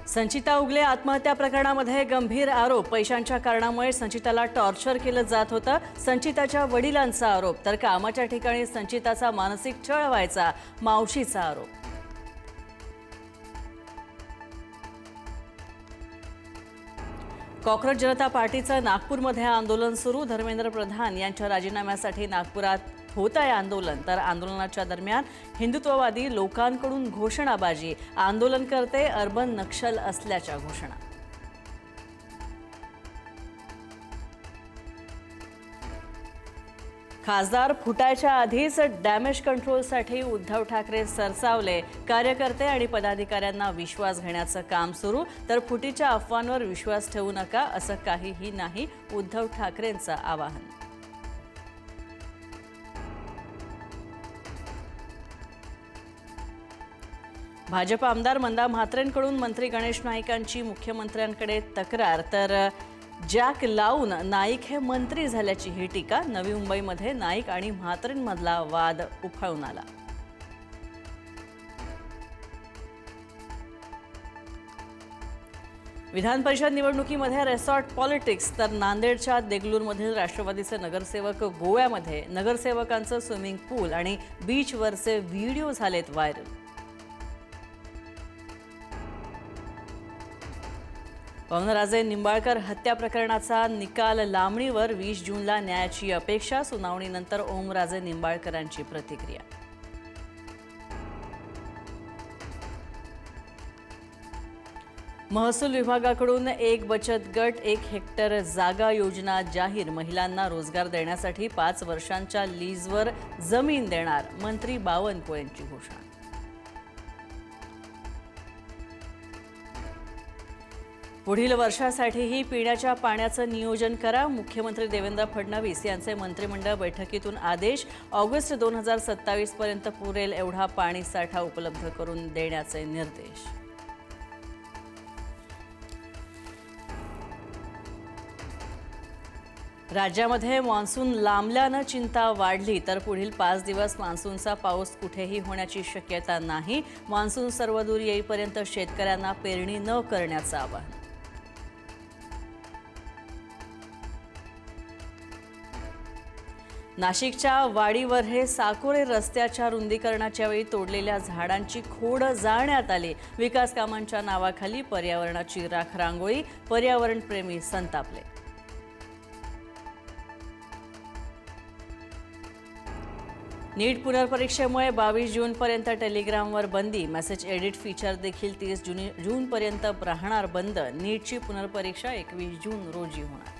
संचिता उगले आत्महत्या प्रकरणामध्ये गंभीर आरोप। पैशांच्या कारणामुळे संचिताला टॉर्चर केलं जात होतं। संचिताच्या वडिलांचा आरोप तर कामाच्या ठिकाणी संचिताचा मानसिक छळ व्हायचा, मावशीचा आरोप। कॉकरोच जनता पार्टीचं नागपूरमध्ये आंदोलन सुरू। धर्मेंद्र प्रधान यांच्या राजीनाम्यासाठी नागपुरात होत आहे आंदोलन। तर आंदोलनाच्या दरम्यान हिंदुत्ववादी लोकांकडून घोषणाबाजी। आंदोलनकर्ते अर्बन नक्षल असल्याच्या घोषणा। खासदार फुटायच्या आधीच डॅमेज कंट्रोलसाठी उद्धव ठाकरे सरसावले। कार्यकर्ते आणि पदाधिकाऱ्यांना विश्वास घेण्याचं काम सुरू। तर फुटीच्या अफवांवर विश्वास ठेवू नका, असं काहीही नाही, उद्धव ठाकरेंचं आवाहन। भाजप आमदार मंदा म्हात्रेंकडून मंत्री गणेश नाईकांची मुख्यमंत्र्यांकडे तक्रार। तर जॅक लावून नाईक हे मंत्री झाल्याची ही टीका। नवी मुंबईमध्ये नाईक आणि म्हात्रेंमधला वाद उफाळून आला। विधान परिषद निवडणुकीमध्ये रेसॉर्ट पॉलिटिक्स। तर नांदेडच्या देगलूरमधील राष्ट्रवादीचे नगरसेवक गोव्यामध्ये नगरसेवकांचं स्विमिंग पूल आणि बीचवरचे व्हिडिओ झालेत व्हायरल। पवनराजे निंबाळकर हत्या प्रकरणाचा निकाल लांबणीवर। 20 जूनला न्यायाची अपेक्षा। सुनावणीनंतर ओमराजे निंबाळकरांची प्रतिक्रिया। महसूल विभागाकडून एक बचत गट 1 हेक्टर जागा योजना जाहीर। महिलांना रोजगार देण्यासाठी 5 वर्षांच्या लीजवर जमीन देणार। मंत्री बावनकुळेंची घोषणा। पुढील वर्षासाठीही पिण्याच्या पाण्याचं नियोजन करा। मुख्यमंत्री देवेंद्र फडणवीस यांचे मंत्रिमंडळ बैठकीतून आदेश। ऑगस्ट 2027 पर्यंत पुरेल एवढा पाणीसाठा उपलब्ध करून देण्याचे निर्देश। राज्यामध्ये मान्सून लांबल्यानं चिंता वाढली। तर पुढील 5 दिवस मान्सूनचा पाऊस कुठेही होण्याची शक्यता नाही। मान्सून सर्वदूर येईपर्यंत शेतकऱ्यांना पेरणी न करण्याचं आवाहन। नाशिकच्या वाडीवर साकोरे रस्त्याच्या रुंदीकरणाच्या वेळी तोडलेल्या झाडांची खोड जाळण्यात आली। विकास कामांच्या नावाखाली पर्यावरणाची राखरांगोळी। पर्यावरणप्रेमी संतापले। नीट पुनर्परीक्षेमुळे 22 जूनपर्यंत टेलिग्रामवर बंदी। मेसेज एडिट फीचर देखील 30 जूनपर्यंत राहणार बंद। नीटची पुनर्परीक्षा 21 जून रोजी होणार।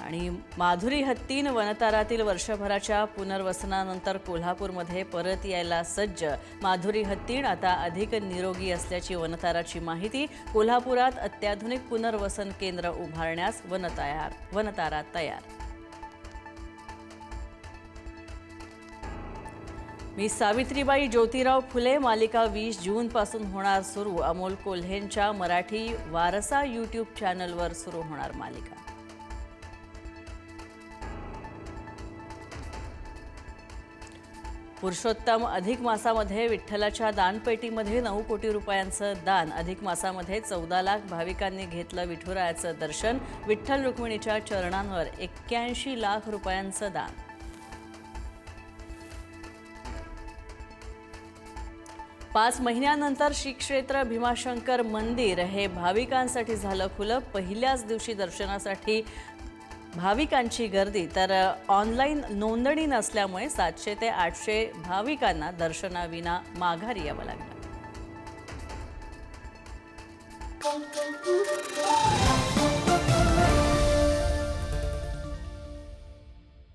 आणि माधुरी हत्तीन वनतारातील वर्षभराच्या पुनर्वसनानंतर कोल्हापूरमध्ये परत यायला सज्ज। माधुरी हत्तीन आता अधिक निरोगी असल्याची वनताराची माहिती। कोल्हापुरात अत्याधुनिक पुनर्वसन केंद्र उभारण्यास वनतारा तयार। मी सावित्रीबाई ज्योतिराव फुले मालिका 20 जूनपासून होणार सुरू। अमोल कोल्हेंच्या मराठी वारसा यूट्यूब चॅनलवर सुरू होणार मालिका। पुरुषोत्तम अधिक मासामध्ये विठ्ठलाच्या दानपेटीमध्ये 9 कोटी रुपयांचं दान। अधिक मासामध्ये 14 लाख भाविकांनी घेतलं विठुरायाचं दर्शन। विठ्ठल रुक्मिणीच्या चरणांवर 81 लाख रुपयांचं दान। पाच महिन्यानंतर श्री क्षेत्र भीमाशंकर मंदिर हे भाविकांसाठी झालं खुलं। पहिल्याच दिवशी दर्शनासाठी भाविकांची गर्दी। तर ऑनलाईन नोंदणी नसल्यामुळे 700 ते 800 भाविकांना दर्शनाविना माघारी यावं लागलं।